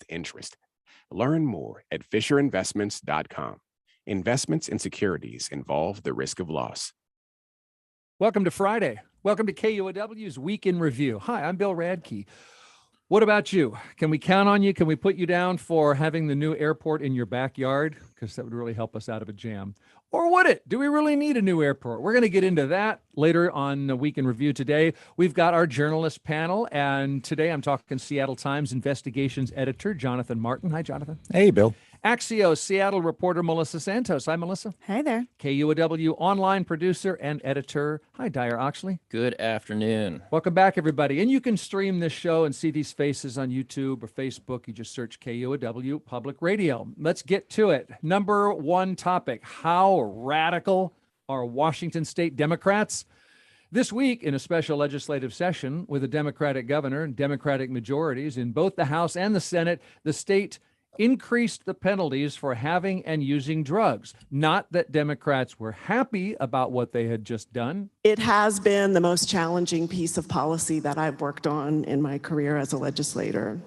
interest. Learn more at FisherInvestments.com. Investments in securities involve the risk of loss. Welcome to Friday. Welcome to KUOW's Week in Review. Hi, I'm Bill Radke. What about you? Can we count on you? Can we put you down for having the new airport in your backyard? Because that would really help us out of a jam. Or would it? Do we really need a new airport? We're going to get into that later on the Week in Review today. We've got our journalist panel, and today I'm talking Seattle Times investigations editor, Jonathan Martin. Hi, Jonathan. Hey, Bill. Axios Seattle reporter, Melissa Santos. Hi, Melissa. Hey there. KUOW online producer and editor. Hi, Dyer Oxley. Good afternoon. Welcome back, everybody. And you can stream this show and see these faces on YouTube or Facebook. You just search KUOW Public Radio. Let's get to it. Number one topic: how radical are Washington state Democrats? This week, in a special legislative session with a Democratic governor and Democratic majorities in both the House and the Senate, the state increased the penalties for having and using drugs. Not that Democrats were happy about what they had just done. It has been the most challenging piece of policy that I've worked on in my career as a legislator.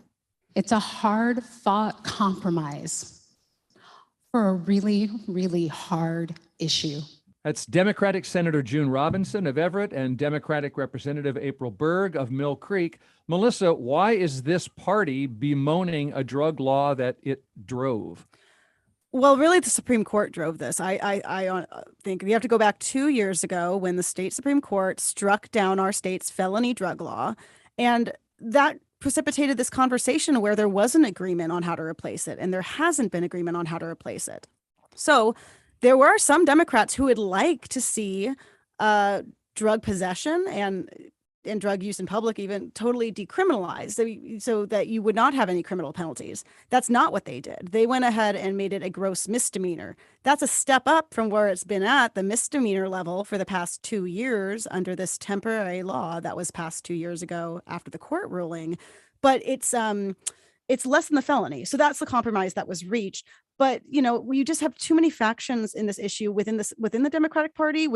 It's a hard-fought compromise for a really, really hard issue. That's Democratic Senator June Robinson of Everett and Democratic Representative April Berg of Mill Creek. Melissa, why is this party bemoaning a drug law that it drove? Well, really, the Supreme Court drove this. I think we have to go back 2 years ago when the state Supreme Court struck down our state's felony drug law. And that precipitated this conversation where there was an agreement on how to replace it, and there hasn't been agreement on how to replace it. So there were some Democrats who would like to see drug possession and drug use in public even totally decriminalized so that you would not have any criminal penalties. That's not what they did. They went ahead and made it a gross misdemeanor. That's a step up from where it's been at the misdemeanor level for the past 2 years under this temporary law that was passed 2 years ago after the court ruling. But it's less than the felony. So that's the compromise that was reached. But, you know, you just have too many factions in this issue within the Democratic Party,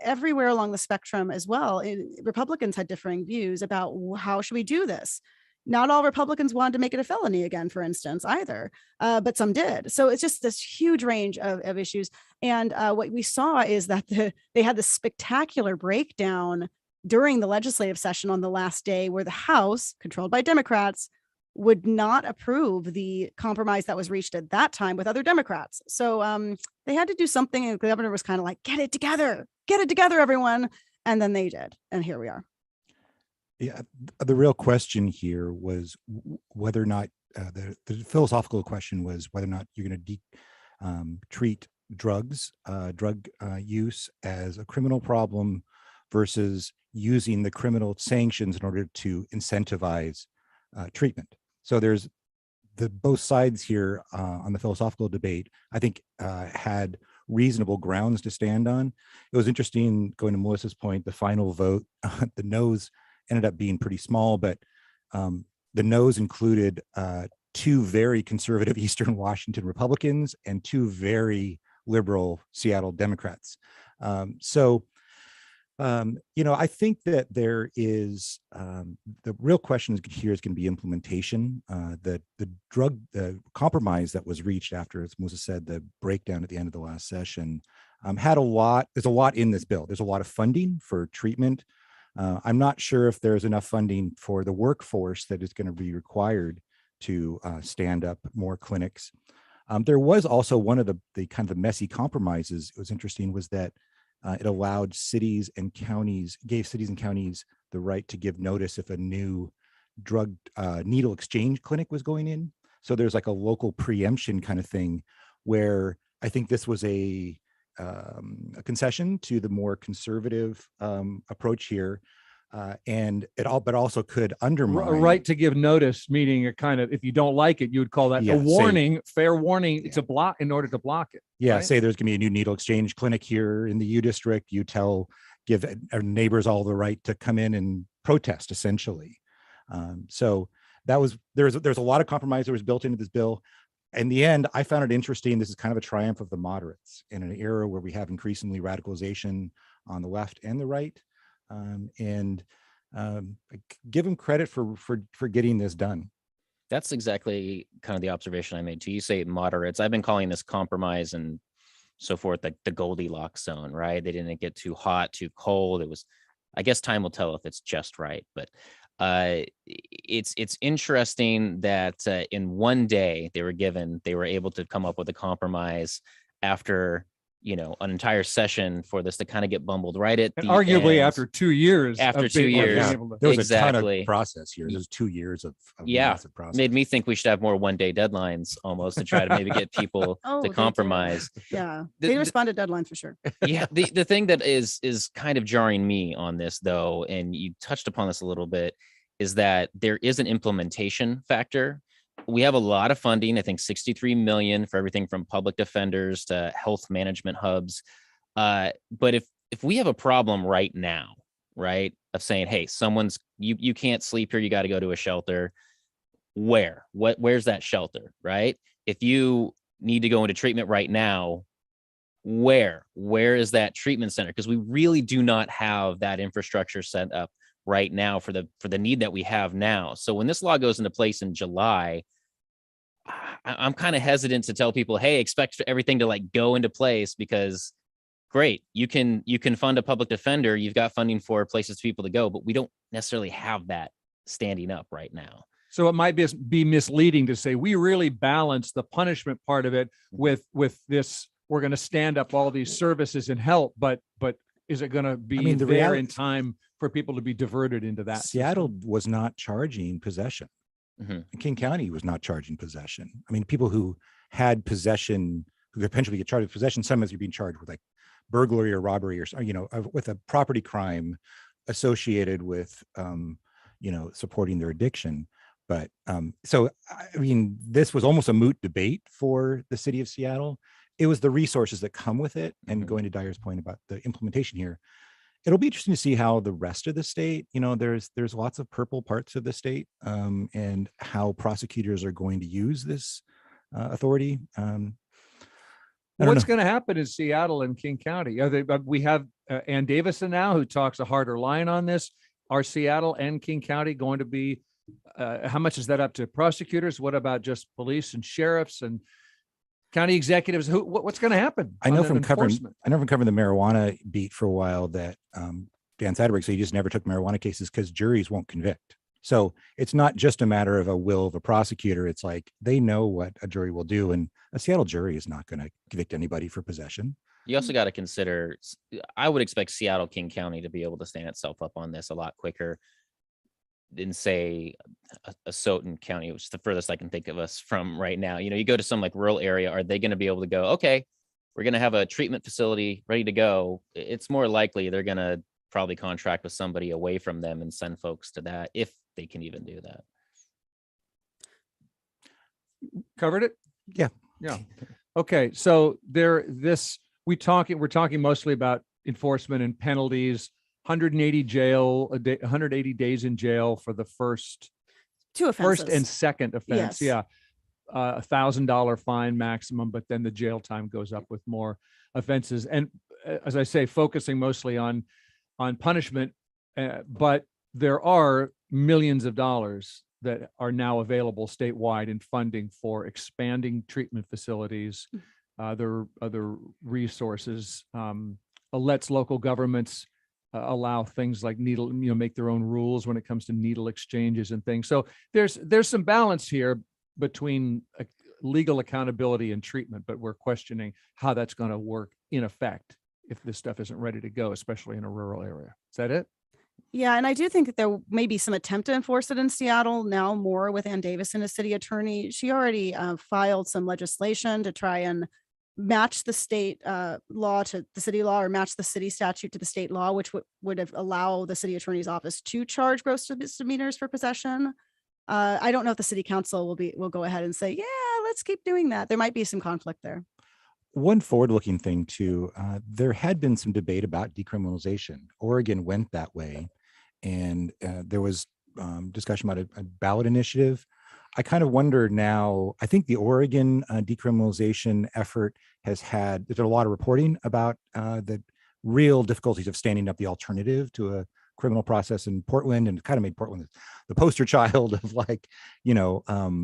everywhere along the spectrum as well. Republicans had differing views about how should we do this. Not all Republicans wanted to make it a felony again, for instance, either, but some did. So it's just this huge range of issues. And what we saw is that they had this spectacular breakdown during the legislative session on the last day where the House, controlled by Democrats, would not approve the compromise that was reached at that time with other Democrats. So they had to do something, and the governor was kind of like, get it together, everyone. And then they did. And here we are. Yeah, the real question here was whether or not, the philosophical question was whether or not you're going to treat drug use as a criminal problem versus using the criminal sanctions in order to incentivize treatment. So there's both sides here on the philosophical debate, I think had reasonable grounds to stand on. It was interesting, going to Melissa's point, the final vote, the noes ended up being pretty small, but the noes included two very conservative Eastern Washington Republicans and two very liberal Seattle Democrats. I think that there is the real question here is going to be implementation. The compromise that was reached after, as Melissa said, the breakdown at the end of the last session had a lot. There's a lot in this bill. There's a lot of funding for treatment. I'm not sure if there's enough funding for the workforce that is going to be required to stand up more clinics. There was also one of the kind of the messy compromises. It was interesting was that it allowed cities and counties, gave cities and counties the right to give notice if a new drug needle exchange clinic was going in. So there's like a local preemption kind of thing where I think this was a concession to the more conservative approach here. But also could undermine a right to give notice, meaning a kind of, if you don't like it, you would call that a warning, fair warning to block in order to block it. Yeah. Right? Say there's gonna be a new needle exchange clinic here in the U district. You give our neighbors all the right to come in and protest essentially. So there's a lot of compromise that was built into this bill. In the end, I found it interesting. This is kind of a triumph of the moderates in an era where we have increasingly radicalization on the left and the right. Give them credit for getting this done. That's exactly kind of the observation I made too. You say moderates. I've been calling this compromise and so forth, like the Goldilocks zone, right? They didn't get too hot, too cold. It was, I guess time will tell if it's just right. But it's interesting that in one day they were able to come up with a compromise after, an entire session for this to kind of get bumbled right at And the arguably end. after 2 years. After of 2 being years. able to- There was a ton Exactly. of process here. There was 2 years of Yeah. massive process. Made me think we should have more one-day deadlines almost to try to maybe get people Oh, to they do. compromise. Yeah, The- they the- respond to deadlines for sure. Yeah, the thing that is kind of jarring me on this though, and you touched upon this a little bit, is that there is an implementation factor. We have a lot of funding, I think 63 million for everything from public defenders to health management hubs. But if we have a problem right now, right, of saying, hey, you can't sleep here, you got to go to a shelter. Where's that shelter, right? If you need to go into treatment right now, where is that treatment center? Because we really do not have that infrastructure set up right now for the need that we have now. So when this law goes into place in July, I'm kind of hesitant to tell people, hey, expect everything to like go into place, because great, you can fund a public defender, you've got funding for places for people to go, but we don't necessarily have that standing up right now. So it might be misleading to say we really balance the punishment part of it with this. We're going to stand up all these services and help, but is it going to be the there reality- in time for people to be diverted into that? Seattle system? was not charging possession. Mhm. King County was not charging possession. I mean, people who had possession, who could potentially get charged with possession, sometimes you're being charged with like burglary or robbery or, with a property crime associated with, supporting their addiction. But so, I mean, this was almost a moot debate for the city of Seattle. It was the resources that come with it. And Mhm. going to Dyer's point about the implementation here, it'll be interesting to see how the rest of the state, there's lots of purple parts of the state, and how prosecutors are going to use this authority. What's going to happen in Seattle and King County? We have Ann Davison now, who talks a harder line on this. Are Seattle and King County going to be, how much is that up to prosecutors? What about just police and sheriffs and county executives? What's going to happen? I know on from covering enforcement? the marijuana beat for a while that Dan Satterberg said he just never took marijuana cases because juries won't convict. So it's not just a matter of a will of a prosecutor. It's like they know what a jury will do, and a Seattle jury is not going to convict anybody for possession. You also got to consider, I would expect Seattle, King County to be able to stand itself up on this a lot quicker than say a Soton County, which is the furthest I can think of us from right now. You go to some like rural area, are they going to be able to go, okay, we're going to have a treatment facility ready to go? It's more likely they're going to probably contract with somebody away from them and send folks to that, if they can even do that. Covered it? Yeah. Okay. So we're talking mostly about enforcement and penalties. 180 days in jail for the first Two offenses. and second offense. Yes. Yeah. $1,000 fine maximum, but then the jail time goes up with more offenses. And as I say, focusing mostly on punishment, but there are millions of dollars that are now available statewide in funding for expanding treatment facilities, other resources. Lets local governments allow things like needle, make their own rules when it comes to needle exchanges and things. So there's some balance here between legal accountability and treatment, but we're questioning how that's going to work in effect if this stuff isn't ready to go, especially in a rural area. Is that it? Yeah, and I do think that there may be some attempt to enforce it in Seattle now, more with Ann Davison as city attorney. She already filed some legislation to try and match the state law to the city law, or match the city statute to the state law, which would have allow the city attorney's office to charge gross misdemeanors for possession. I don't know if the city council will go ahead and say, yeah, let's keep doing that. There might be some conflict there. One forward-looking thing too, there had been some debate about decriminalization. Oregon went that way, and there was discussion about a ballot initiative. I kind of wonder now, I think the Oregon decriminalization effort there's a lot of reporting about the real difficulties of standing up the alternative to criminal process in Portland, and it kind of made Portland the poster child of like, a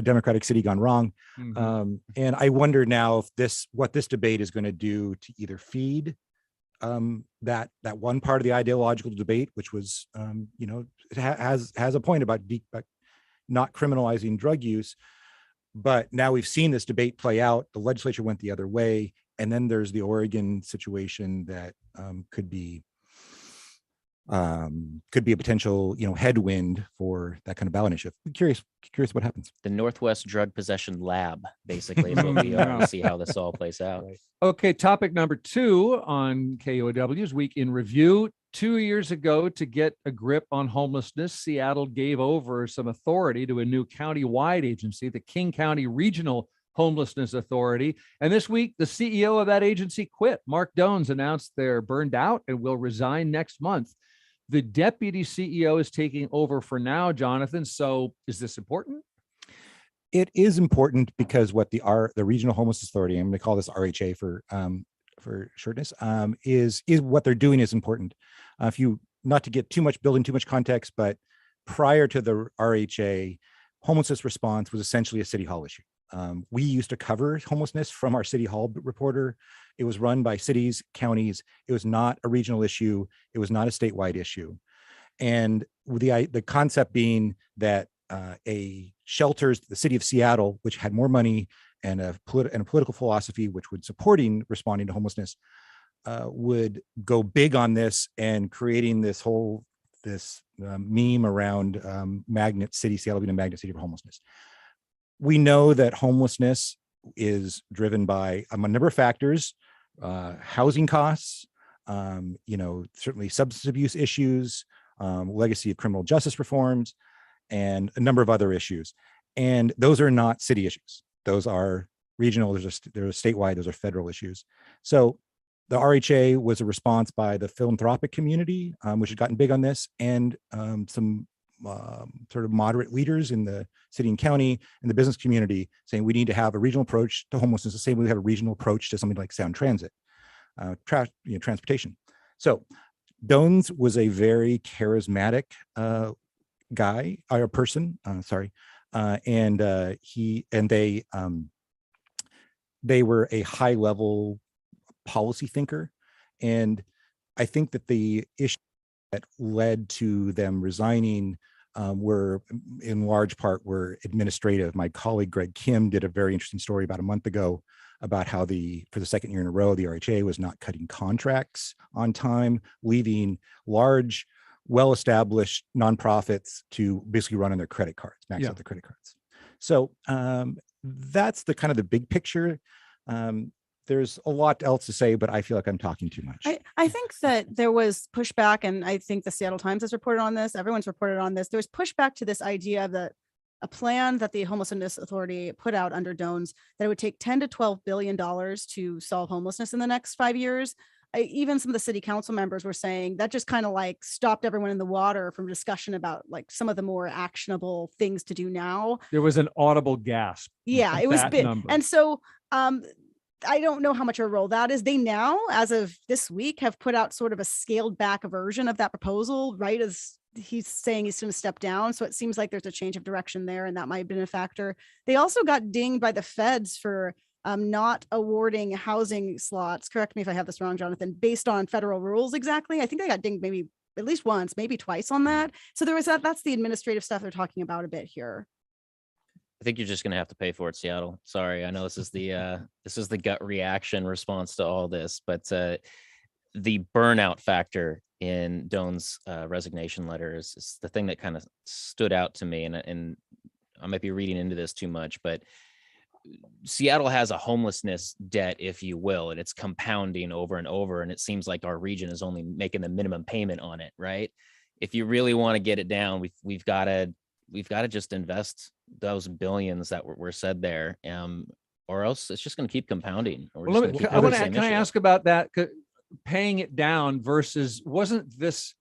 democratic city gone wrong. And I wonder now if what this debate is going to do to either feed that one part of the ideological debate, which was, it has a point about not criminalizing drug use. But now we've seen this debate play out. The legislature went the other way. And then there's the Oregon situation that could be a potential, headwind for that kind of ballot initiative. I'm curious what happens. The Northwest Drug Possession Lab, basically, is what we are to see how this all plays out. Right. Okay, topic number 2 on KUOW's Week in Review. 2 years ago, to get a grip on homelessness, Seattle gave over some authority to a new county-wide agency, the King County Regional Homelessness Authority. And this week, the CEO of that agency quit. Marc Dones announced they're burned out and will resign next month. The deputy CEO is taking over for now, Jonathan. So is this important? It is important because what the Regional Homelessness Authority, I'm going to call this RHA for shortness, is what they're doing is important. If you, not to get building too much context, but prior to the RHA, homelessness response was essentially a city hall issue. We used to cover homelessness from our city hall reporter. It was run by cities, counties. It was not a regional issue. It was not a statewide issue. And the concept being that the city of Seattle, which had more money and a political philosophy which would supporting responding to homelessness, would go big on this and creating this meme around Seattle being a magnet city for homelessness. We know that homelessness is driven by a number of factors, housing costs, certainly substance abuse issues, legacy of criminal justice reforms, and a number of other issues. And those are not city issues. Those are regional, they're statewide, those are federal issues. So the RHA was a response by the philanthropic community, which had gotten big on this, and some sort of moderate leaders in the city and county and the business community saying we need to have a regional approach to homelessness, the same way we have a regional approach to something like sound transit, transportation. So Dones was a very charismatic guy or person, and they were a high level policy thinker. And I think that the issue that led to them resigning were in large part administrative. My colleague Greg Kim did a very interesting story about a month ago about how for the second year in a row, the RHA was not cutting contracts on time, leaving large, well-established nonprofits to basically run on their credit cards, max out their credit cards. So that's the kind of the big picture. There's a lot else to say, but I feel like I'm talking too much. I think that there was pushback, and I think the Seattle Times has reported on this. Everyone's reported on this. There was pushback to this idea of a plan that the Homelessness Authority put out under Dones, that it would take $10 to $12 billion to solve homelessness in the next 5 years. Even some of the city council members were saying that just kind of like stopped everyone in the water from discussion about like some of the more actionable things to do now. There was an audible gasp. Yeah, it was big. Number. And so I don't know how much of a role that is. They now, as of this week, have put out sort of a scaled back version of that proposal, right? As he's saying he's going to step down. So it seems like there's a change of direction there, and that might have been a factor. They also got dinged by the feds for not awarding housing slots. Correct me if I have this wrong, Jonathan, based on federal rules exactly. I think they got dinged maybe at least once, maybe twice on that. So there was that's the administrative stuff they're talking about a bit here. I think you're just going to have to pay for it, Seattle. Sorry, I know this is the gut reaction response to all this, but the burnout factor in Dones' resignation letter is the thing that kind of stood out to me, and I might be reading into this too much, but Seattle has a homelessness debt, if you will, and it's compounding over and over, and it seems like our region is only making the minimum payment on it, right? If you really want to get it down, we've got to just invest those billions that were said there, or else it's just going to keep compounding. Can I ask about that? Paying it down versus, wasn't this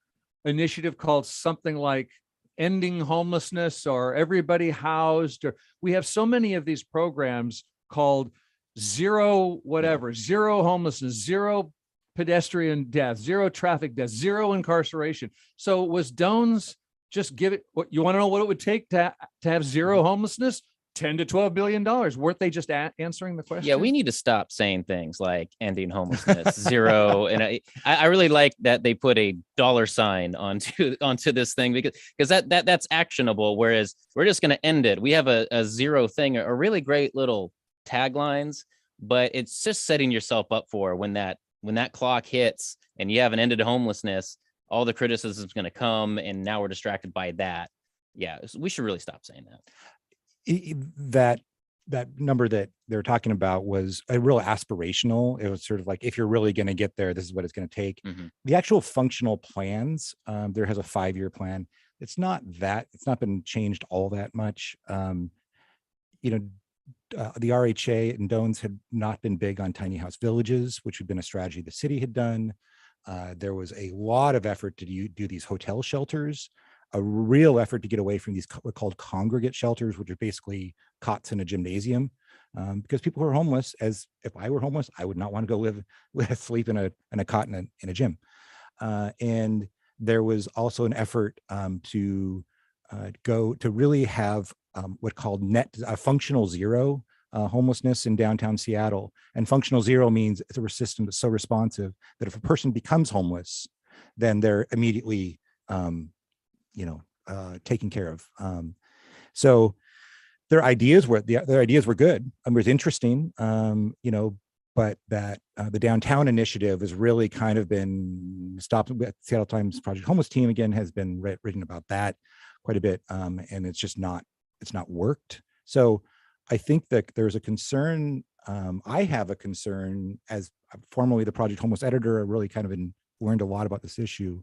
initiative called something like ending homelessness or everybody housed? Or we have so many of these programs called zero homelessness, zero pedestrian deaths, 0 traffic deaths, 0 incarceration. So was Dones just give it what you want to know what it would take to have 0 homelessness? $10 to $12 billion. Weren't they just answering the question? Yeah, we need to stop saying things like ending homelessness, 0. And I really like that they put a $ onto this thing because that's actionable. Whereas we're just going to end it. We have a 0 thing, or really great little taglines, but it's just setting yourself up for when that clock hits and you haven't ended homelessness, all the criticism is going to come, and now we're distracted by that. Yeah, we should really stop saying that. That number that they're talking about was a real aspirational. It was sort of like, if you're really going to get there, this is what it's going to take. Mm-hmm. The actual functional plans, there has a 5-year plan. It's not been changed all that much. The RHA and Dones had not been big on tiny house villages, which had been a strategy the city had done. There was a lot of effort to do these hotel shelters, a real effort to get away from these called congregate shelters, which are basically cots in a gymnasium, because people who are homeless, as if I were homeless, I would not want to go sleep in a cot in a gym. And there was also an effort to really have what called functional 0 homelessness in downtown Seattle. And functional 0 means it's a system that's so responsive that if a person becomes homeless, then they're immediately taken care of. So their ideas were good. It was interesting, but that the downtown initiative has really kind of been stopped. Seattle Times Project Homeless Team again has been written about that quite a bit, and it's not worked. So I think that there's a concern. I have a concern as formerly the Project Homeless editor. I really kind of learned a lot about this issue.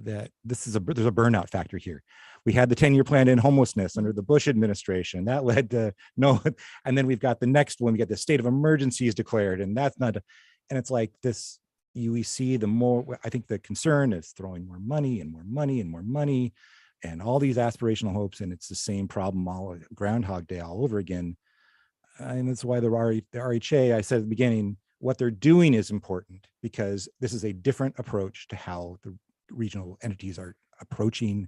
That there's a burnout factor here. We had the 10-year plan in homelessness under the Bush administration. That led to and then we've got the next one. We got the state of emergencies declared, and that's not. And it's like this. We see the more. I think the concern is throwing more money and more money and more money, and all these aspirational hopes, and it's the same problem all Groundhog Day all over again. And that's why the RHA. I said at the beginning, what they're doing is important because this is a different approach to how the regional entities are approaching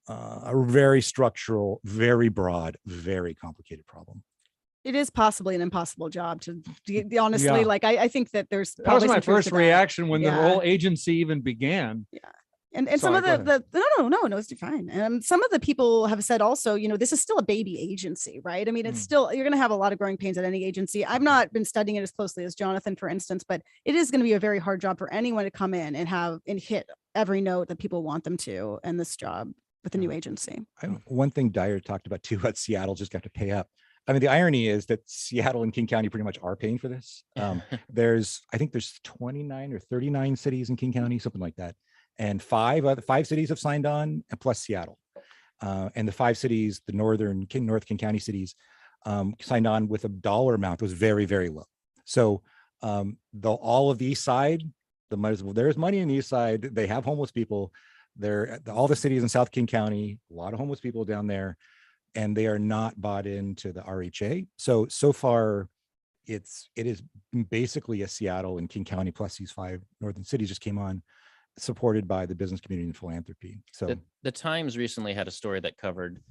a very structural, very broad, very complicated problem. It is possibly an impossible job to honestly, Yeah. like, I think that there's That was probably my some truth first to that. reaction when the Yeah. whole agency even began. Yeah. And Sorry, some of go no, it's fine. Some of the people have said also, this is still a baby agency, right? I mean, it's still, you're going to have a lot of growing pains at any agency. I've not been studying it as closely as Jonathan, for instance, but it is going to be a very hard job for anyone to come in and hit every note that people want them to in this job with a new agency. One thing Dyer talked about too, about Seattle just got to pay up. I mean, the irony is that Seattle and King County pretty much are paying for this. I think there's 29 or 39 cities in King County, something like that. And 5 cities have signed on, and plus Seattle. And the 5 cities, the North King County cities, signed on with a dollar amount that was very, very low. So all of the East Side, there's money in the East Side. They have homeless people. All the cities in South King County, a lot of homeless people down there, and they are not bought into the RHA. So far, it is basically a Seattle and King County plus these 5 northern cities just came on, supported by the business community and philanthropy. So the Times recently had a story that covered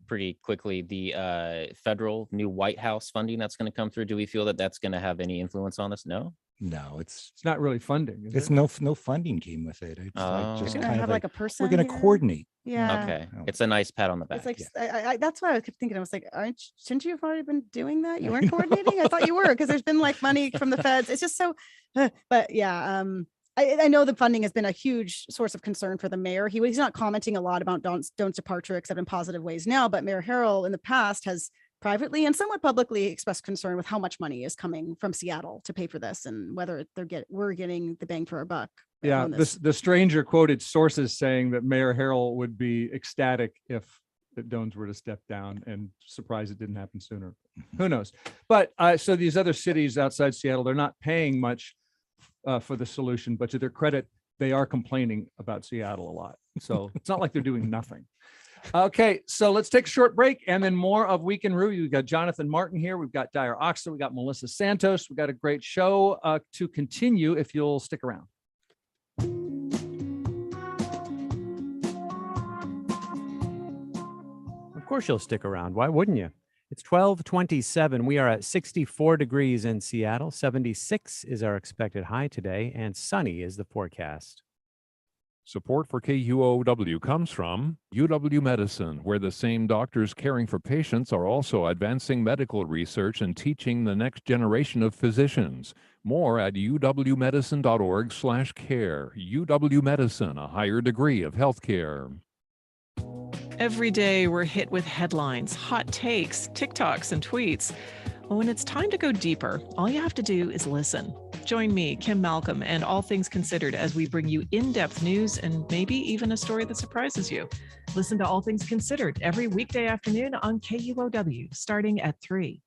pretty quickly the federal new White House funding that's going to come through. Do we feel that that's going to have any influence on this? No, it's not really funding. It's no funding came with it. It's like just You're kind gonna of have like a person. we're going to here? coordinate. Yeah. Okay, it's a nice pat on the back. It's like I that's why I kept thinking. I was like, shouldn't you have already been doing that? You weren't coordinating. I thought you were, because there's been like money from the feds. It's just so. But yeah, I know the funding has been a huge source of concern for the mayor. He's not commenting a lot about Dones' departure, except in positive ways now. But Mayor Harrell in the past has privately and somewhat publicly expressed concern with how much money is coming from Seattle to pay for this, and whether we're getting the bang for our buck. Yeah, the stranger quoted sources saying that Mayor Harrell would be ecstatic if Dones were to step down, and surprised it didn't happen sooner. Who knows? But so these other cities outside Seattle, they're not paying much for the solution, but to their credit, they are complaining about Seattle a lot. So it's not like they're doing nothing. Okay, so let's take a short break and then more of Week in Review. We've got Jonathan Martin here. We've got Dyer Oxley. We've got Melissa Santos. We've got a great show to continue if you'll stick around. Of course you'll stick around. Why wouldn't you? It's 12:27. We are at 64 degrees in Seattle. 76 is our expected high today, and sunny is the forecast. Support for KUOW comes from UW Medicine, where the same doctors caring for patients are also advancing medical research and teaching the next generation of physicians. More at uwmedicine.org/care. UW Medicine, a higher degree of healthcare. Every day we're hit with headlines, hot takes, TikToks, and tweets. Well, when it's time to go deeper, all you have to do is listen. Join me, Kim Malcolm, and All Things Considered as we bring you in-depth news and maybe even a story that surprises you. Listen to All Things Considered every weekday afternoon on KUOW, starting at 3.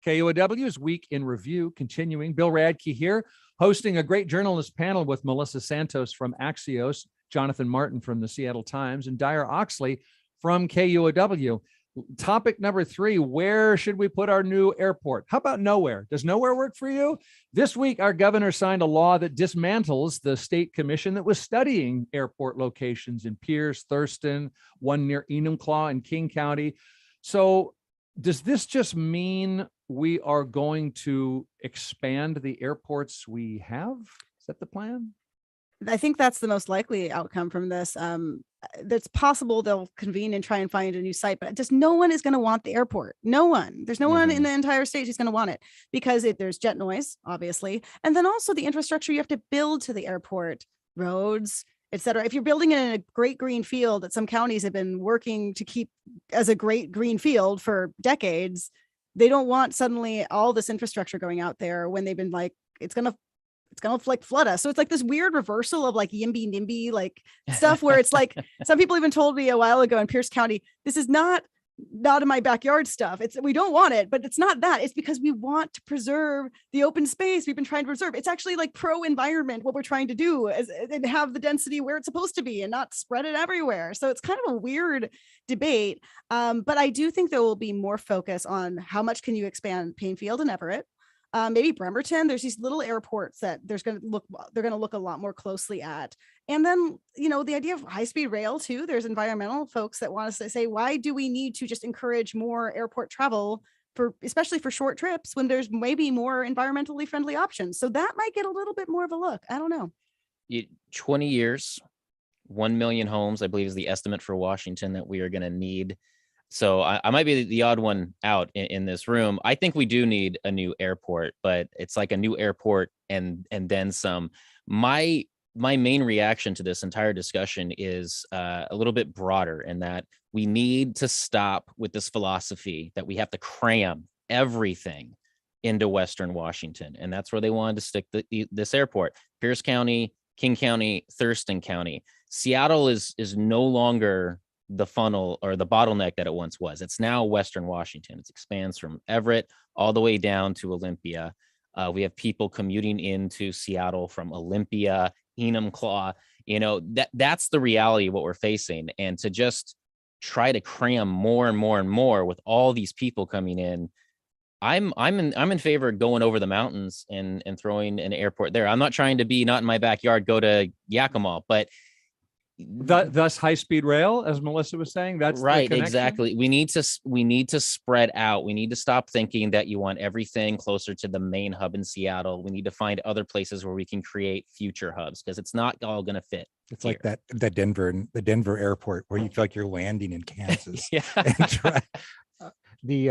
KUOW's Week in Review continuing. Bill Radke here, hosting a great journalist panel with Melissa Santos from Axios, Jonathan Martin from the Seattle Times, and Dyer Oxley from KUOW. Topic number 3, where should we put our new airport? How about nowhere? Does nowhere work for you? This week, our governor signed a law that dismantles the state commission that was studying airport locations in Pierce, Thurston, one near Enumclaw in King County. So does this just mean we are going to expand the airports we have? Is that the plan? I think that's the most likely outcome from this. It's possible they'll convene and try and find a new site, but just no one is going to want the airport. No one. There's no one in the entire state who's going to want it because there's jet noise, obviously. And then also the infrastructure you have to build to the airport, roads, et cetera. If you're building it in a great green field that some counties have been working to keep as a great green field for decades, they don't want suddenly all this infrastructure going out there when they've been like, it's gonna like flood us. So it's like this weird reversal of like YIMBY NIMBY like stuff where it's like some people even told me a while ago in Pierce County, this is not in my backyard stuff. We don't want it, but it's not that. It's because we want to preserve the open space we've been trying to preserve. It's actually like pro-environment what we're trying to do and have the density where it's supposed to be and not spread it everywhere. So it's kind of a weird debate. But I do think there will be more focus on how much can you expand Plainfield and Everett. Maybe Bremerton. There's these little airports that they're going to look a lot more closely at. And then, the idea of high-speed rail too. There's environmental folks that want us to say, why do we need to just encourage more airport travel especially for short trips when there's maybe more environmentally friendly options? So that might get a little bit more of a look. I don't know. 20 years, 1 million homes, I believe is the estimate for Washington that we are going to need. So I might be the odd one out in this room. I think we do need a new airport, but it's like a new airport and then some. My main reaction to this entire discussion is a little bit broader in that we need to stop with this philosophy that we have to cram everything into Western Washington. And that's where they wanted to stick this airport. Pierce County, King County, Thurston County. Seattle is no longer the funnel or the bottleneck that it once was. It's now Western Washington. It expands from Everett all the way down to Olympia. We have people commuting into Seattle from Olympia, Enumclaw. That's the reality of what we're facing. And to just try to cram more and more and more with all these people coming in, I'm in favor of going over the mountains and throwing an airport there. I'm not trying to be not in my backyard, go to Yakima, but thus high-speed rail, as Melissa was saying. That's right. Exactly. We need to spread out. We need to stop thinking that you want everything closer to the main hub in Seattle. We need to find other places where we can create future hubs because it's not all going to fit. It's here. Like the Denver airport where you feel like you're landing in Kansas. Yeah. We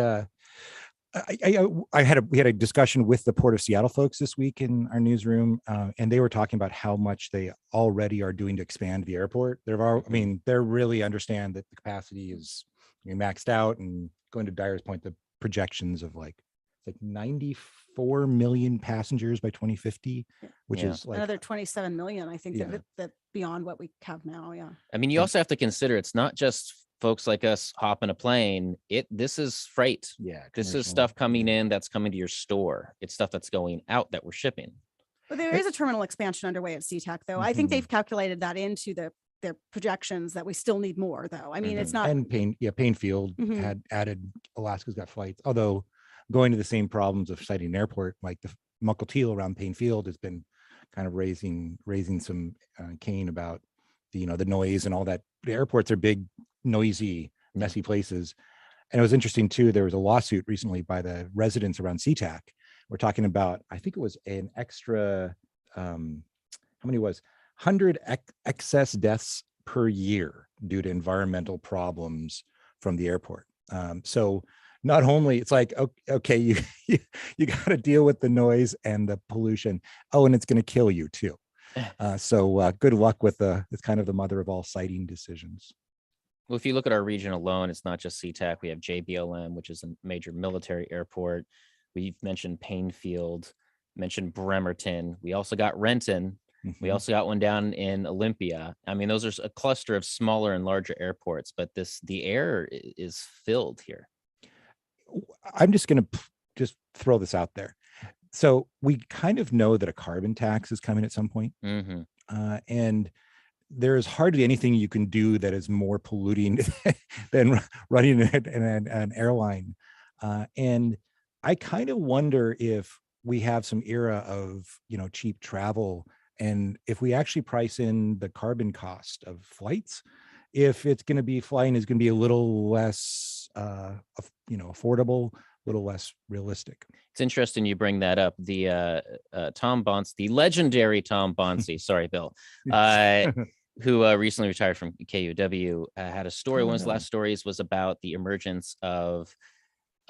had a discussion with the Port of Seattle folks this week in our newsroom, and they were talking about how much they already are doing to expand the airport. They really understand that the capacity is maxed out, and going to Dyer's point, the projections of like 94 million passengers by 2050, which is like another 27 million. I think that beyond what we have now. Yeah. I mean, you also have to consider it's not just folks like us hopping a plane. This is freight. Yeah. This is stuff coming in that's coming to your store. It's stuff that's going out that we're shipping. But there is a terminal expansion underway at SeaTac, though. I think they've calculated that into the their projections that we still need more, though. I mean, it's not. And Painfield had added Alaska's got flights, although going to the same problems of citing an airport, like the Mukilteo around Painfield has been kind of raising some cane about the noise and all that. The airports are big, noisy, messy places. And it was interesting too, there was a lawsuit recently by the residents around SeaTac. We're talking about, I think it was an extra, how many was 100 excess deaths per year due to environmental problems from the airport. So not only it's like, okay, you got to deal with the noise and the pollution. Oh, and it's going to kill you too. So good luck with it's kind of the mother of all siting decisions. Well, if you look at our region alone, it's not just SeaTac. We have JBLM, which is a major military airport. We've mentioned Painfield, mentioned Bremerton. We also got Renton. We also got one down in Olympia. I mean, those are a cluster of smaller and larger airports, but the air is filled here. I'm just going to just throw this out there. So we kind of know that a carbon tax is coming at some point. And there is hardly anything you can do that is more polluting than running an airline. And I kind of wonder if we have some era of, cheap travel, and if we actually price in the carbon cost of flights, if it's going to be flying is going to be a little less, affordable, a little less realistic. It's interesting you bring that up. The Tom Bonce, the legendary Tom Bonce, sorry, Bill, who recently retired from KUOW, had a story. One of his last stories was about the emergence of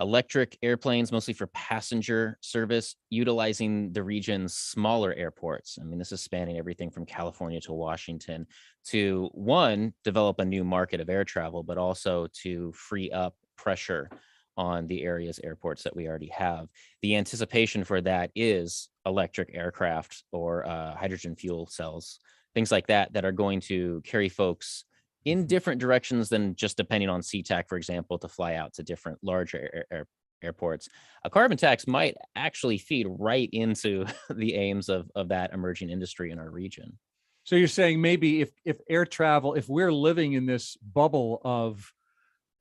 electric airplanes, mostly for passenger service, utilizing the region's smaller airports. I mean, this is spanning everything from California to Washington to, one, develop a new market of air travel, but also to free up pressure on the area's airports that we already have. The anticipation for that is electric aircraft or hydrogen fuel cells, things like that are going to carry folks in different directions than just depending on SeaTac, for example, to fly out to different larger airports. A carbon tax might actually feed right into the aims of that emerging industry in our region. So you're saying maybe if air travel, if we're living in this bubble of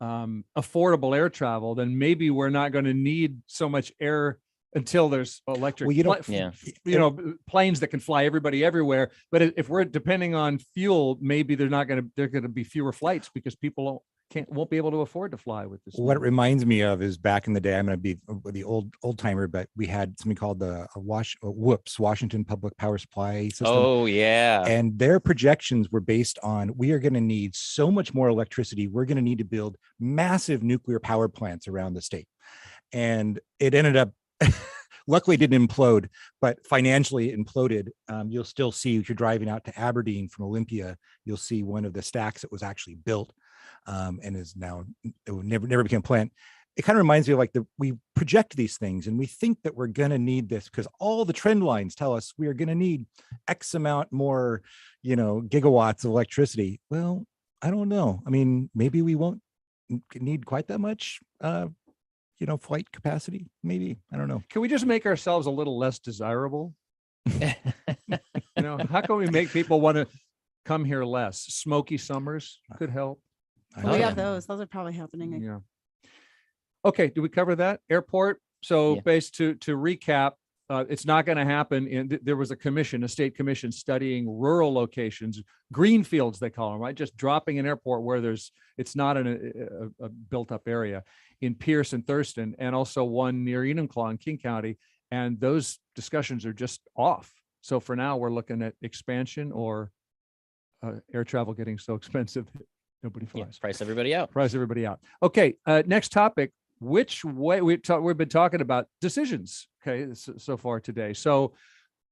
affordable air travel, then maybe we're not going to need so much air until there's electric, planes that can fly everybody everywhere. But if we're depending on fuel, maybe there are going to be fewer flights because people won't be able to afford to fly with this. What it reminds me of is back in the day, I'm going to be the old timer, but we had something called the Washington Public Power Supply System. Oh yeah. And their projections were based on, we are going to need so much more electricity. We're going to need to build massive nuclear power plants around the state. And it ended up, luckily it didn't implode, but financially it imploded. You'll still see, if you're driving out to Aberdeen from Olympia, you'll see one of the stacks that was actually built and is now, it will never became a plant. It kind of reminds me of we project these things and we think that we're going to need this because all the trend lines tell us we are going to need X amount more, gigawatts of electricity. Well, I don't know. I mean, maybe we won't need quite that much, flight capacity, maybe. I don't know. Can we just make ourselves a little less desirable? How can we make people want to come here less? Smoky summers could help. We have those. Those are probably happening. Yeah. Okay. Do we cover that? Airport. So based to recap, it's not going to happen. And there was a state commission studying rural locations, greenfields, they call them, right? Just dropping an airport where it's not in a built up area in Pierce and Thurston, and also one near Enumclaw in King County. And those discussions are just off. So for now, we're looking at expansion or air travel getting so expensive that nobody flies. Price everybody out. Price everybody out. Okay. Next topic. Which way we've been talking about decisions, okay, so far today. So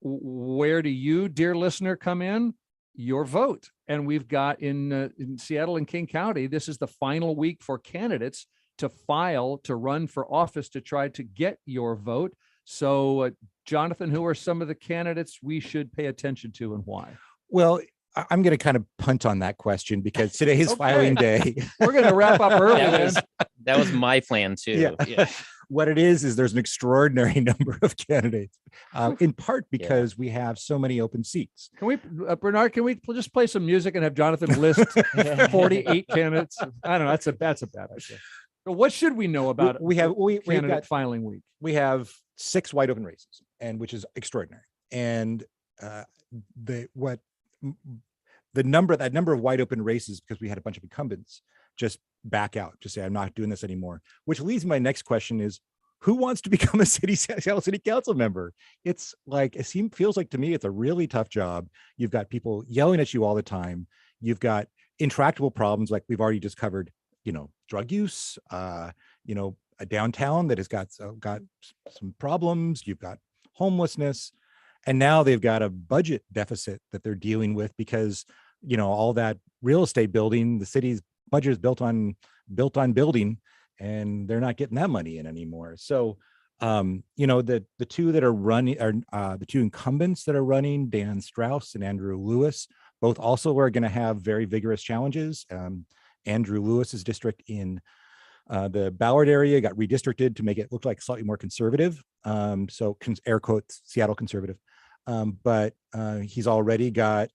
where do you, dear listener, come in? Your vote. And we've got in Seattle and King County, this is the final week for candidates to file to run for office to try to get your vote. So Jonathan, who are some of the candidates we should pay attention to and why? Well, I'm going to kind of punt on that question because today is filing day. We're going to wrap up early. That was my plan too. Yeah. what it is there's an extraordinary number of candidates, in part because we have so many open seats. Can we, Bernard? Can we just play some music and have Jonathan list 48 candidates? I don't know. That's a bad idea. So what should we know about we've candidate got filing week? We have 6 wide open races, and which is extraordinary. And that number of wide open races, because we had a bunch of incumbents just back out, just say, I'm not doing this anymore. Which leads to my next question is, who wants to become a Seattle City Council member? It's like, feels like to me, it's a really tough job. You've got people yelling at you all the time. You've got intractable problems like we've already just covered, drug use, a downtown that has got some problems. You've got homelessness, and now they've got a budget deficit that they're dealing with because, all that real estate building, the city's budget is built on building, and they're not getting that money in anymore. So, the two that are running are the two incumbents that are running, Dan Strauss and Andrew Lewis, both also are going to have very vigorous challenges. Andrew Lewis's district in the Ballard area got redistricted to make it look like slightly more conservative. So air quotes, Seattle conservative. But he's already got,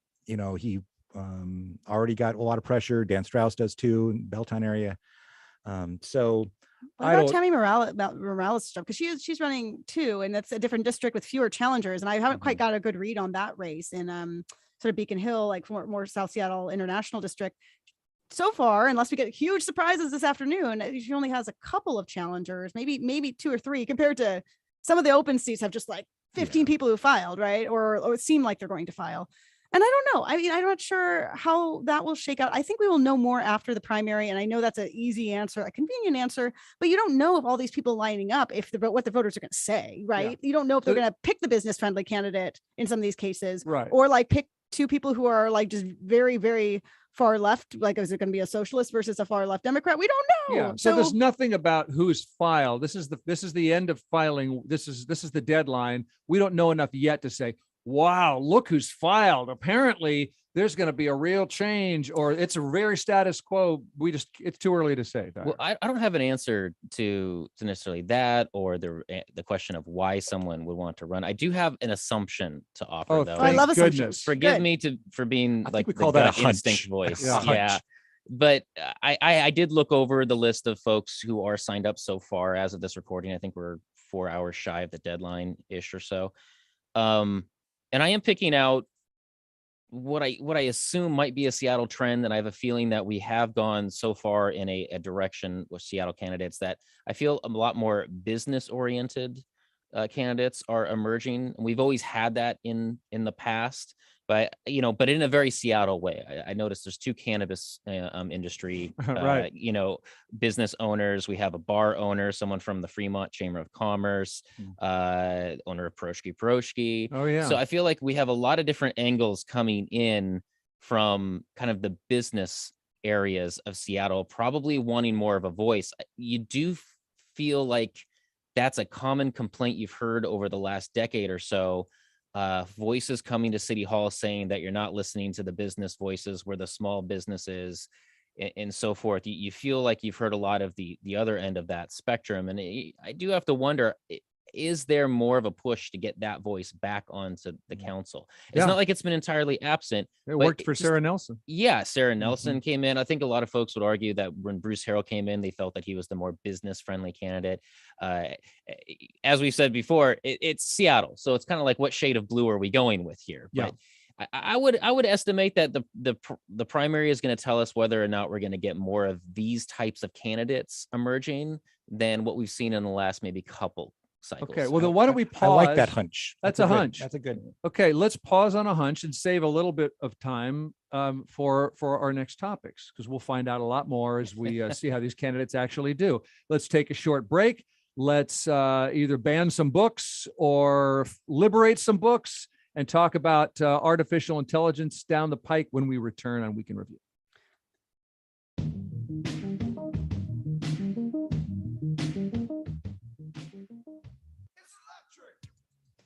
already got a lot of pressure. Dan Strauss does too in Belltown area. So what about Tammy Morales stuff? Because she's running too, and that's a different district with fewer challengers. And I haven't quite got a good read on that race in sort of Beacon Hill, like more South Seattle International District. So far, unless we get huge surprises this afternoon, she only has a couple of challengers, maybe 2 or 3, compared to some of the open seats have just like 15 people who filed, right? Or it seemed like they're going to file. And I don't know. I mean, I'm not sure how that will shake out. I think we will know more after the primary. And I know that's an easy answer, a convenient answer, but you don't know if all these people lining up, what the voters are going to say, right? Yeah. You don't know if they're going to pick the business friendly candidate in some of these cases, right? Or like pick 2 people who are like just very, very far left. Like, is it going to be a socialist versus a far left Democrat? We don't know. Yeah. So there's nothing about who's filed. This is the end of filing. This is the deadline. We don't know enough yet to say, wow, look who's filed. Apparently there's going to be a real change, or it's a very status quo. It's too early to say. Dyer. Well, I don't have an answer to necessarily that, or the question of why someone would want to run. I do have an assumption to offer, though. I love assumptions. Forgive me for being like we call that a instinct voice. Yeah. But I did look over the list of folks who are signed up so far as of this recording. I think we're 4 hours shy of the deadline ish or so. And I am picking out what I assume might be a Seattle trend, and I have a feeling that we have gone so far in a direction with Seattle candidates that I feel a lot more business-oriented candidates are emerging. We've always had that in the past, but in a very Seattle way. I noticed there's 2 cannabis industry, right. Business owners. We have a bar owner, someone from the Fremont Chamber of Commerce, owner of Pierogi. Oh yeah. So I feel like we have a lot of different angles coming in from kind of the business areas of Seattle, probably wanting more of a voice. You do feel like that's a common complaint you've heard over the last decade or so. Voices coming to City Hall saying that you're not listening to the business voices, where the small businesses and so forth. You feel like you've heard a lot of the other end of that spectrum. And I do have to wonder, is there more of a push to get that voice back onto the council? It's not like it's been entirely absent. It worked for Sarah Nelson. Yeah, Sarah Nelson came in. I think a lot of folks would argue that when Bruce Harrell came in, they felt that he was the more business-friendly candidate. As we said before, it's Seattle, so it's kind of like, what shade of blue are we going with here? Yeah. But I would estimate that the primary is going to tell us whether or not we're going to get more of these types of candidates emerging than what we've seen in the last maybe couple cycles. Okay, well then why don't we pause? I like that hunch. That's a hunch. That's a good one. Okay, let's pause on a hunch and save a little bit of time for our next topics, because we'll find out a lot more as we see how these candidates actually do. Let's take a short break. Let's either ban some books or liberate some books and talk about artificial intelligence down the pike when we return on Week in Review.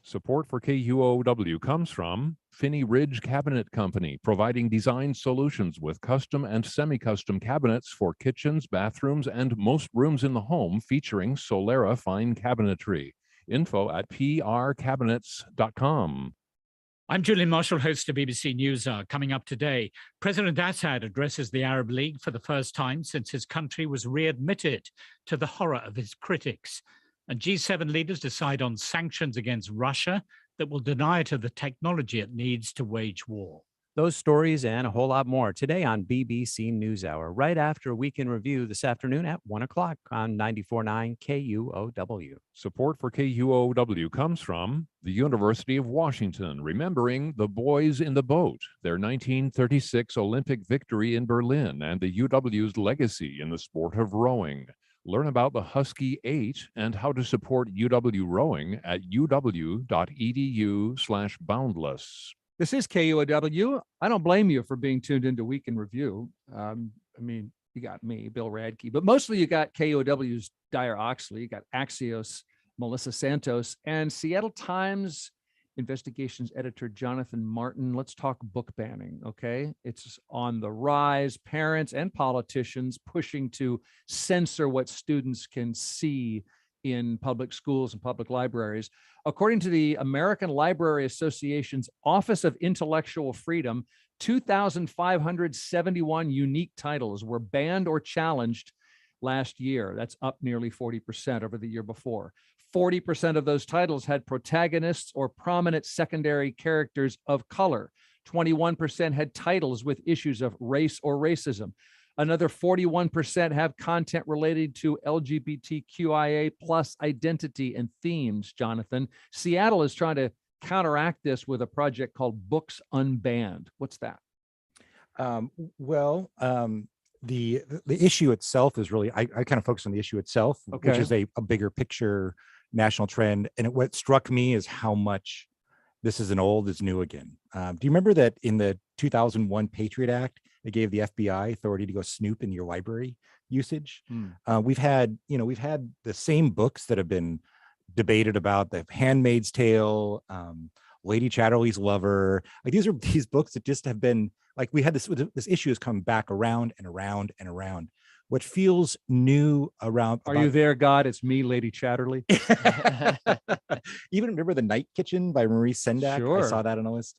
Support for KUOW comes from Finney Ridge Cabinet Company, providing design solutions with custom and semi-custom cabinets for kitchens, bathrooms, and most rooms in the home, featuring Solera fine cabinetry. Info at prcabinets.com. I'm Julian Marshall, host of BBC News Hour. Coming up today, President Assad addresses the Arab League for the first time since his country was readmitted, to the horror of his critics. And G7 leaders decide on sanctions against Russia that will deny it of the technology it needs to wage war. Those stories and a whole lot more today on BBC NewsHour, right after a week in review this afternoon at 1 o'clock on 94.9 KUOW. Support for KUOW comes from the University of Washington, remembering the boys in the boat, their 1936 Olympic victory in Berlin, and the UW's legacy in the sport of rowing. Learn about the Husky 8 and how to support UW rowing at uw.edu/boundless. This is KUOW. I don't blame you for being tuned into Week in Review. I mean, you got me, Bill Radke, but mostly you got KUOW's Dyer Oxley, you got Axios Melissa Santos, and Seattle Times investigations editor Jonathan Martin. Let's talk book banning, okay? It's on the rise. Parents and politicians pushing to censor what students can see in public schools and public libraries. According to the American Library Association's Office of Intellectual Freedom, 2,571 unique titles were banned or challenged last year. That's up nearly 40% over the year before. 40% of those titles had protagonists or prominent secondary characters of color. 21% had titles with issues of race or racism. Another 41% have content related to LGBTQIA plus identity and themes, Jonathan. Seattle is trying to counteract this with a project called Books Unbanned. What's that? The issue itself is really, I kind of focus on the issue itself, which is a bigger picture national trend. And what struck me is how much this is new again. Do you remember that in the 2001 Patriot Act, it gave the FBI authority to go snoop in your library usage? We've had the same books that have been debated about, the Handmaid's Tale, Lady Chatterley's Lover. Like these books that just have been like, we had this issue has come back around and around and around. What feels new around. Are you there, God? It's me, Lady Chatterley. Even remember The Night Kitchen by Marie Sendak? Sure. I saw that on a list.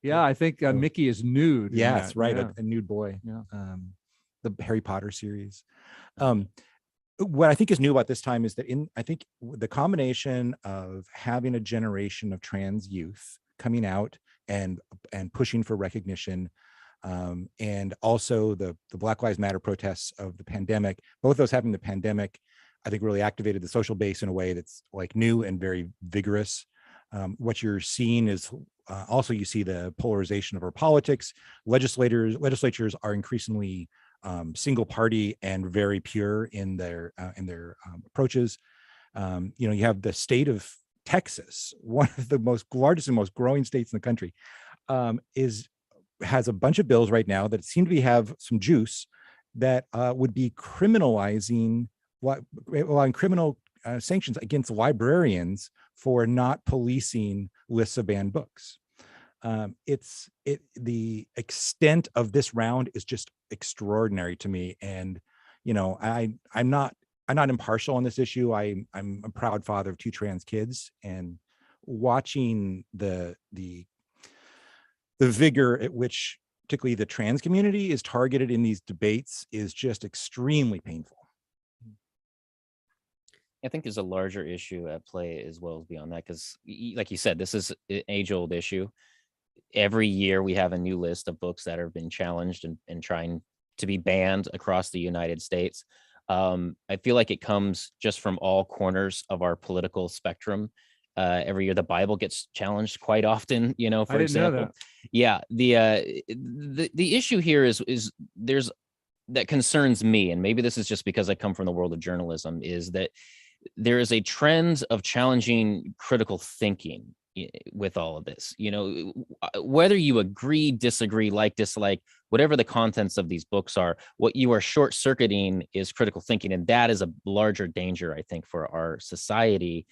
Yeah, I think Mickey is nude. Yes, right. Yeah. A nude boy. Yeah. The Harry Potter series. What I think is new about this time is that I think the combination of having a generation of trans youth coming out and pushing for recognition, and also the Black Lives Matter protests of the pandemic, both those having the pandemic, I think really activated the social base in a way that's like new and very vigorous. What you're seeing is also you see the polarization of our politics. Legislatures are increasingly single party and very pure in their approaches. You have the state of Texas, one of the largest and most growing states in the country, has a bunch of bills right now that seem to have some juice that would be criminalizing allowing criminal sanctions against librarians for not policing lists of banned books. The extent of this round is just extraordinary to me, and I'm not impartial on this issue. I'm a proud father of 2 trans kids, and watching the vigor at which particularly the trans community is targeted in these debates is just extremely painful. I think there's a larger issue at play as well as beyond that, because like you said, this is an age-old issue. Every year we have a new list of books that have been challenged and trying to be banned across the United States. I feel like it comes just from all corners of our political spectrum. Every year the Bible gets challenged quite often, for example. Yeah, the issue here is there's that concerns me, and maybe this is just because I come from the world of journalism, is that there is a trend of challenging critical thinking with all of this. Whether you agree, disagree, dislike, whatever the contents of these books are, what you are short-circuiting is critical thinking, and that is a larger danger, I think, for our society.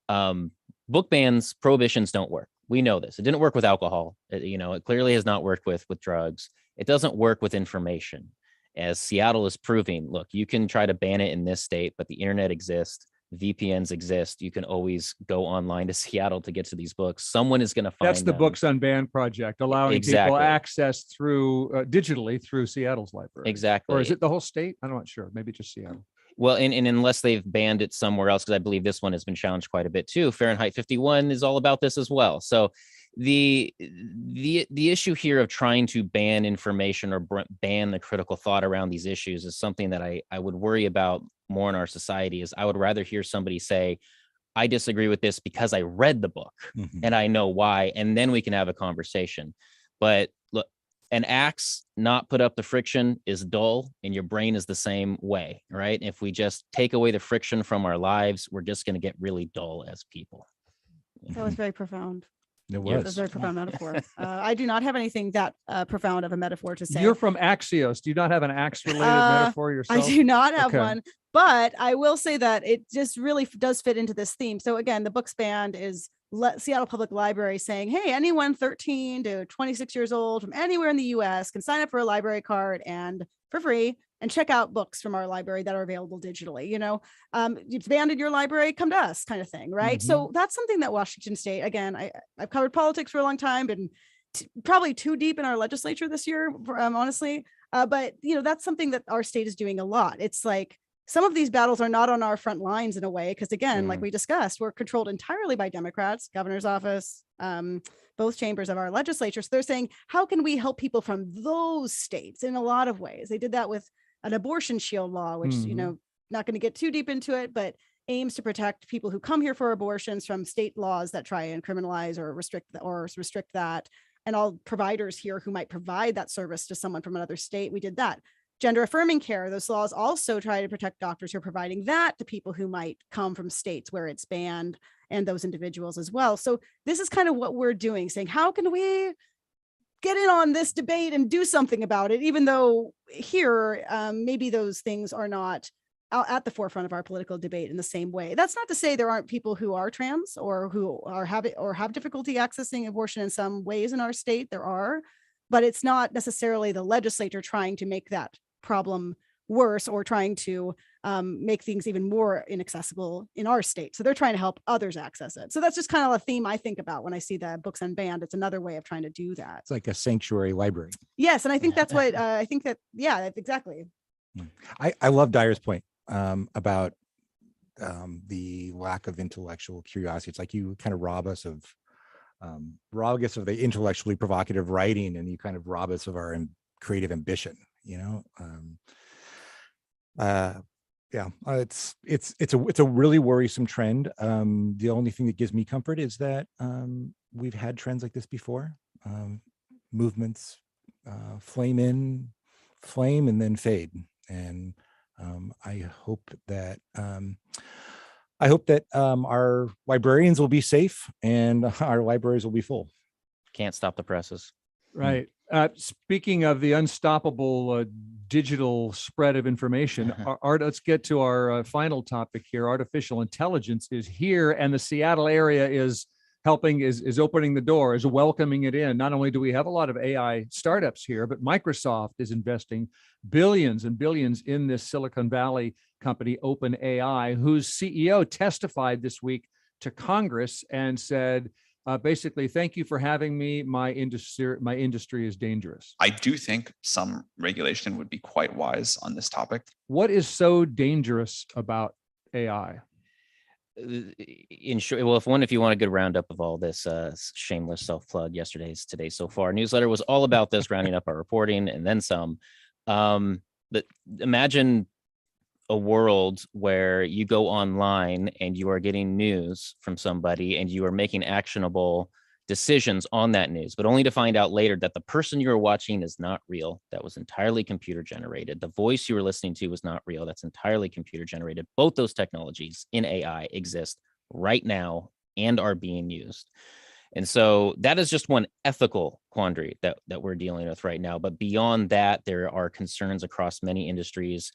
Book bans, prohibitions don't work. We know this. It didn't work with alcohol. It clearly has not worked with drugs. It doesn't work with information. As Seattle is proving, look, you can try to ban it in this state, but the internet exists. VPNs exist. You can always go online to Seattle to get to these books. Someone is going to find That's the them. Books Unbanned project, allowing Exactly. people access through digitally through Seattle's library. Exactly. Or is it the whole state? I'm not sure. Maybe just Seattle. Well, and unless they've banned it somewhere else, because I believe this one has been challenged quite a bit too. Fahrenheit 51 is all about this as well. So the issue here of trying to ban information or ban the critical thought around these issues is something that I would worry about more in our society. Is I would rather hear somebody say, I disagree with this because I read the book and I know why, and then we can have a conversation. But look, an axe not put up the friction is dull, and your brain is the same way, right? If we just take away the friction from our lives, we're just going to get really dull as people. That was very profound. It That was was. a very profound metaphor. I do not have anything that profound of a metaphor to say. You're from Axios. Do you not have an axe-related metaphor yourself? I do not have Okay. one, but I will say that it just really does fit into this theme. So again, the Books Banned is Seattle Public Library saying, hey, anyone 13 to 26 years old from anywhere in the US can sign up for a library card and for free and check out books from our library that are available digitally. It's banned in your library, come to us, kind of thing, right? So that's something that Washington State, again, I've covered politics for a long time, been probably too deep in our legislature this year, honestly. But that's something that our state is doing a lot. It's like some of these battles are not on our front lines in a way, because again, like we discussed, we're controlled entirely by Democrats, governor's office, both chambers of our legislature. So they're saying, how can we help people from those states in a lot of ways? They did that with an abortion shield law, which, not going to get too deep into it, but aims to protect people who come here for abortions from state laws that try and criminalize or restrict that. And all providers here who might provide that service to someone from another state, we did that. Gender affirming care, those laws also try to protect doctors who are providing that to people who might come from states where it's banned, and those individuals as well. So this is kind of what we're doing, saying, how can we get in on this debate and do something about it, even though here, maybe those things are not at the forefront of our political debate in the same way. That's not to say there aren't people who are trans or who have difficulty accessing abortion in some ways in our state. There are, but it's not necessarily the legislature trying to make that problem worse or trying to make things even more inaccessible in our state. So they're trying to help others access it. So that's just kind of a theme I think about when I see the Books Unbanned. It's another way of trying to do that. It's like a sanctuary library. Yes. And I think that's what that's exactly. I love Dyer's point about the lack of intellectual curiosity. It's like you kind of rob us of the intellectually provocative writing, and you kind of rob us of our creative ambition, it's a really worrisome trend. The only thing that gives me comfort is that we've had trends like this before. Movements flame in, flame, and then fade. And I hope that our librarians will be safe and our libraries will be full. Can't stop the presses. Right. Speaking of the unstoppable digital spread of information, let's get to our final topic here. Artificial intelligence is here, and the Seattle area is opening the door, is welcoming it in. Not only do we have a lot of AI startups here, but Microsoft is investing billions and billions in this Silicon Valley company, OpenAI, whose CEO testified this week to Congress and said, basically, thank you for having me. My industry is dangerous. I do think some regulation would be quite wise on this topic. What is so dangerous about AI? In short, well, if you want a good roundup of all this, shameless self-plug, Today So Far newsletter was all about this, rounding up our reporting and then some. But imagine a world where you go online and you are getting news from somebody and you are making actionable decisions on that news, but only to find out later that the person you were watching is not real. That was entirely computer generated. The voice you were listening to was not real. That's entirely computer generated. Both those technologies in AI exist right now and are being used. And so that is just one ethical quandary that we're dealing with right now. But beyond that, there are concerns across many industries,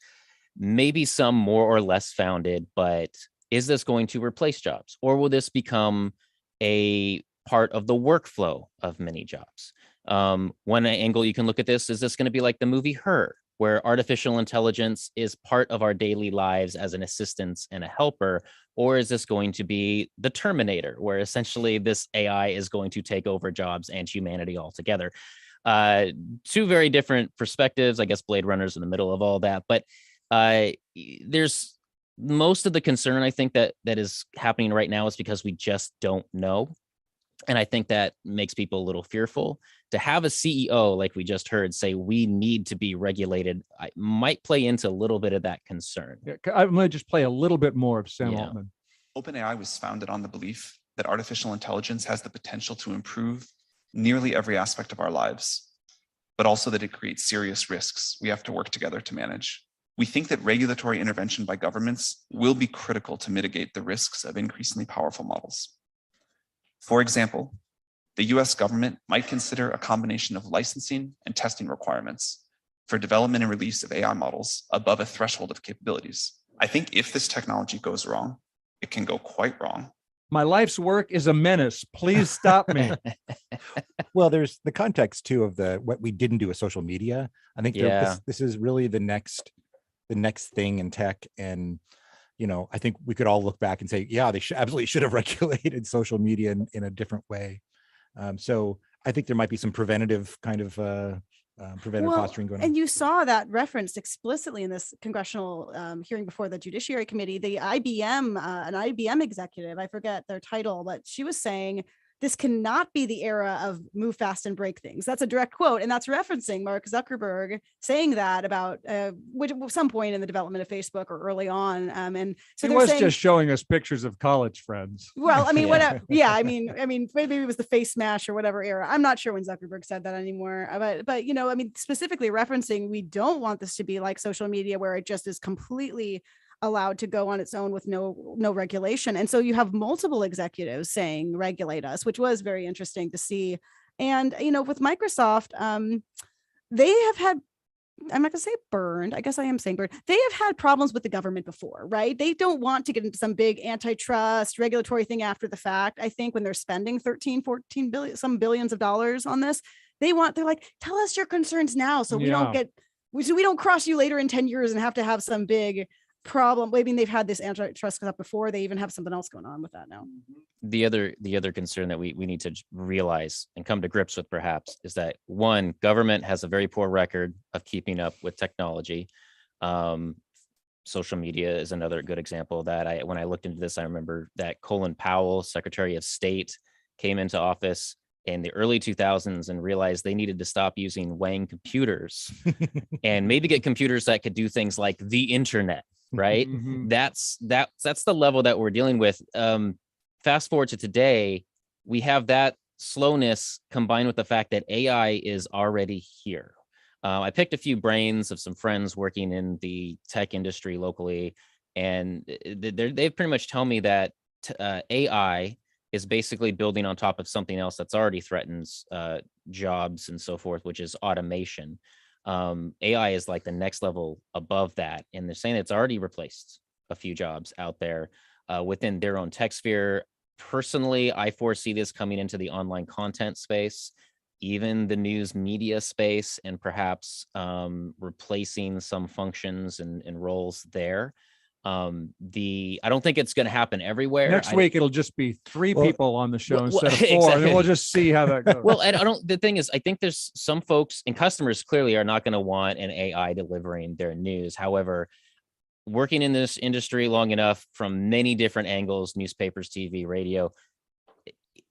maybe some more or less founded, but is this going to replace jobs, or will this become a part of the workflow of many jobs. One angle you can look at this, is this going to be like the movie Her, where artificial intelligence is part of our daily lives as an assistance and a helper? Or is this going to be the Terminator, where essentially this AI is going to take over jobs and humanity altogether? Two very different perspectives. I guess Blade Runner's in the middle of all that, but there's most of the concern, I think, that is happening right now is because we just don't know. And I think that makes people a little fearful. To have a CEO, like we just heard, say we need to be regulated, I might play into a little bit of that concern. Yeah, I'm going to just play a little bit more of Sam Altman. OpenAI was founded on the belief that artificial intelligence has the potential to improve nearly every aspect of our lives, but also that it creates serious risks we have to work together to manage. We think that regulatory intervention by governments will be critical to mitigate the risks of increasingly powerful models. For example, the US government might consider a combination of licensing and testing requirements for development and release of AI models above a threshold of capabilities. I think if this technology goes wrong, it can go quite wrong. My life's work is a menace. Please stop me. Well, there's the context too of what we didn't do with social media. I think this is really the next thing in tech. And I think we could all look back and say, yeah, they absolutely should have regulated social media in a different way. So I think there might be some preventative kind of posturing going on. And you saw that referenced explicitly in this congressional hearing before the Judiciary Committee. The an IBM executive, I forget their title, but she was saying, this cannot be the era of move fast and break things. That's a direct quote. And that's referencing Mark Zuckerberg saying that about some point in the development of Facebook or early on. And so he was just showing us pictures of college friends. Well, I mean, whatever. Yeah, I mean, maybe it was the face smash or whatever era. I'm not sure when Zuckerberg said that anymore. But I mean, specifically referencing, we don't want this to be like social media where it just is completely allowed to go on its own with no regulation. And so you have multiple executives saying regulate us, which was very interesting to see. And with Microsoft, they have had, I'm not gonna say burned, I guess I am saying burned, they have had problems with the government before, right? They don't want to get into some big antitrust regulatory thing after the fact. I think when they're spending 13, 14 billion, some billions of dollars on this, they're like, tell us your concerns now so we don't cross you later in 10 years and have to have some big problem. I mean, they've had this antitrust up before. They even have something else going on with that now. The other concern that we need to realize and come to grips with perhaps is that, one, government has a very poor record of keeping up with technology. Social media is another good example of that. When I looked into this, I remember that Colin Powell, Secretary of State, came into office in the early 2000s and realized they needed to stop using Wang computers and maybe get computers that could do things like the internet. Right. Mm-hmm. That's the level that we're dealing with. Fast forward to today, we have that slowness combined with the fact that AI is already here. I picked a few brains of some friends working in the tech industry locally, and they've pretty much told me that AI is basically building on top of something else that's already threatens jobs and so forth, which is automation. AI is like the next level above that. And they're saying it's already replaced a few jobs out there within their own tech sphere. Personally, I foresee this coming into the online content space, even the news media space, and perhaps replacing some functions and roles there. I don't think it's going to happen everywhere. Next week, it'll just be three people on the show instead of four, exactly. And then we'll just see how that goes. Well, and the thing is, I think there's some folks and customers clearly are not going to want an AI delivering their news. However, working in this industry long enough from many different angles, newspapers, TV, radio,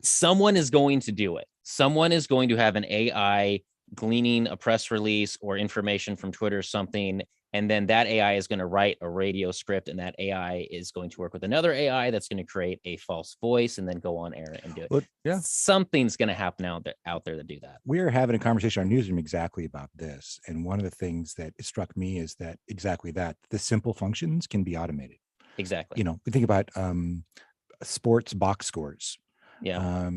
someone is going to do it. Someone is going to have an AI gleaning a press release or information from Twitter or something, and then that AI is going to write a radio script, and that AI is going to work with another AI that's going to create a false voice and then go on air and do it. Well, yeah. Something's going to happen out there to do that. We're having a conversation on Newsroom exactly about this. And one of the things that struck me is that the simple functions can be automated. Exactly. We think about sports box scores. Yeah.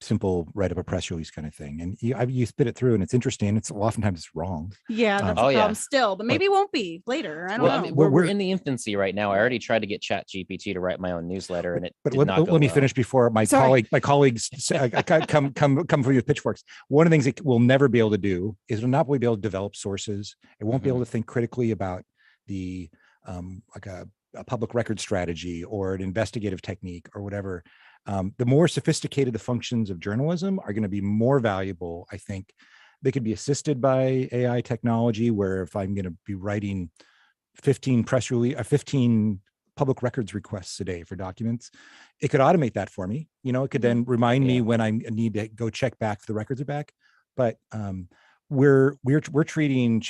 Simple write up a press release kind of thing. And you spit it through and it's interesting. It's oftentimes it's wrong. Yeah, that's Oh, a yeah. problem still, but maybe it won't be later. I don't know. I mean, we're in the infancy right now. I already tried to get Chat GPT to write my own newsletter, and it But did not go let me well. finish before my colleagues come for you with pitchforks. One of the things it will never be able to do is it'll not be able to develop sources. It won't be able to think critically about the like a public record strategy or an investigative technique or whatever. The more sophisticated the functions of journalism are going to be more valuable. I think they could be assisted by AI technology, where if I'm going to be writing 15 public records requests a day for documents, it could automate that for me. It could then remind me when I need to go check back if the records are back. But we're treating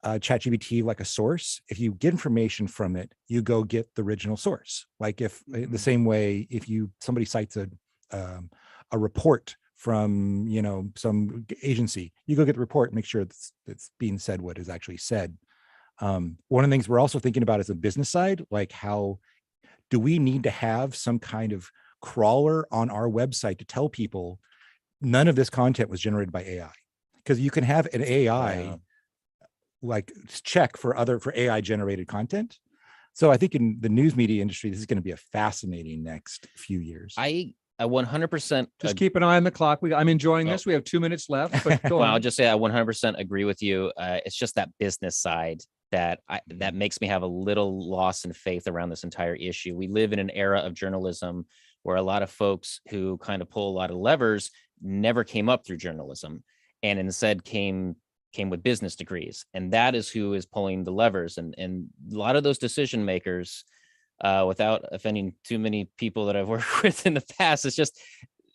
ChatGPT like a source. If you get information from it, you go get the original source. Like if the same way, if somebody cites a report from some agency, you go get the report and make sure it's being said what is actually said. One of the things we're also thinking about is a business side, like how do we need to have some kind of crawler on our website to tell people none of this content was generated by AI? Because you can have an AI like check for AI generated content. So I think in the news media industry, this is going to be a fascinating next few years. I 100% just keep an eye on the clock. I'm enjoying this. We have 2 minutes left. But go on. I'll just say I 100% agree with you. It's just that business side that makes me have a little loss in faith around this entire issue. We live in an era of journalism where a lot of folks who kind of pull a lot of levers never came up through journalism and instead came with business degrees. And that is who is pulling the levers. And a lot of those decision makers, without offending too many people that I've worked with in the past, it's just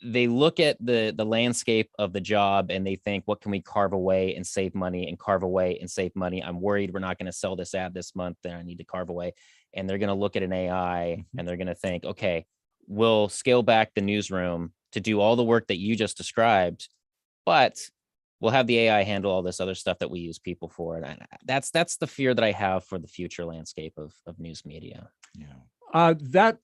they look at the landscape of the job and they think, what can we carve away and save money and carve away and save money? I'm worried we're not going to sell this ad this month, then I need to carve away. And they're going to look at an AI and they're going to think, okay, we'll scale back the newsroom to do all the work that you just described, but we'll have the AI handle all this other stuff that we use people for. And that's the fear that I have for the future landscape of news media. Yeah.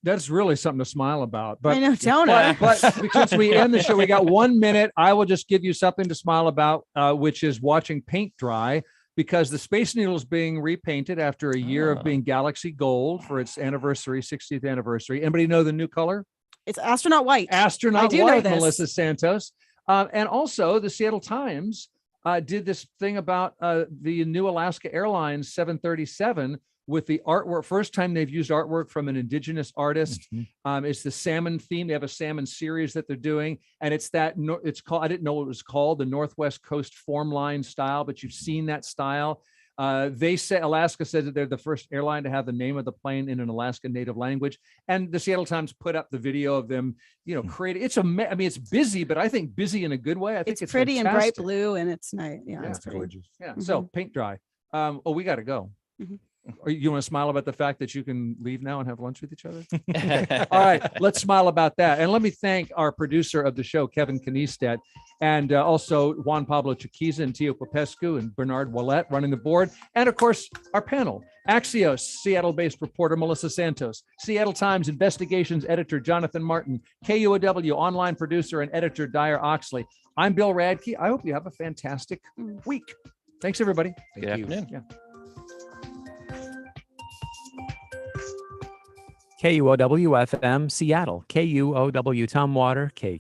That's really something to smile about. But I know, don't I? But since we end the show, we got 1 minute. I will just give you something to smile about, which is watching paint dry, because the Space Needle is being repainted after a year of being Galaxy Gold for its anniversary, 60th anniversary. Anybody know the new color? It's astronaut white. Astronaut white, Melissa Santos. And also the Seattle Times did this thing about the new Alaska Airlines 737 with the artwork. First time they've used artwork from an indigenous artist. It's the salmon theme. They have a salmon series that they're doing. And it's called, I didn't know what it was called, the Northwest Coast form line style, but you've seen that style. They say Alaska said that they're the first airline to have the name of the plane in an Alaska native language. And the Seattle Times put up the video of them, creating. It's busy, but I think busy in a good way. I think it's pretty fantastic. and bright blue, and it's nice. Yeah, it's pretty. gorgeous. Yeah. So paint dry. We got to go. Or you want to smile about the fact that you can leave now and have lunch with each other? Okay. All right, let's smile about that. And let me thank our producer of the show, Kevin Kniestedt, and also Juan Pablo Chiquiza and Tio Popescu and Bernard Ouellette running the board. And of course, our panel, Axios Seattle-based reporter Melissa Santos, Seattle Times investigations editor Jonathan Martin, KUOW online producer and editor Dyer Oxley. I'm Bill Radke. I hope you have a fantastic week. Thanks, everybody. Good afternoon. Yeah. KUOW FM Seattle, KUOW Tumwater,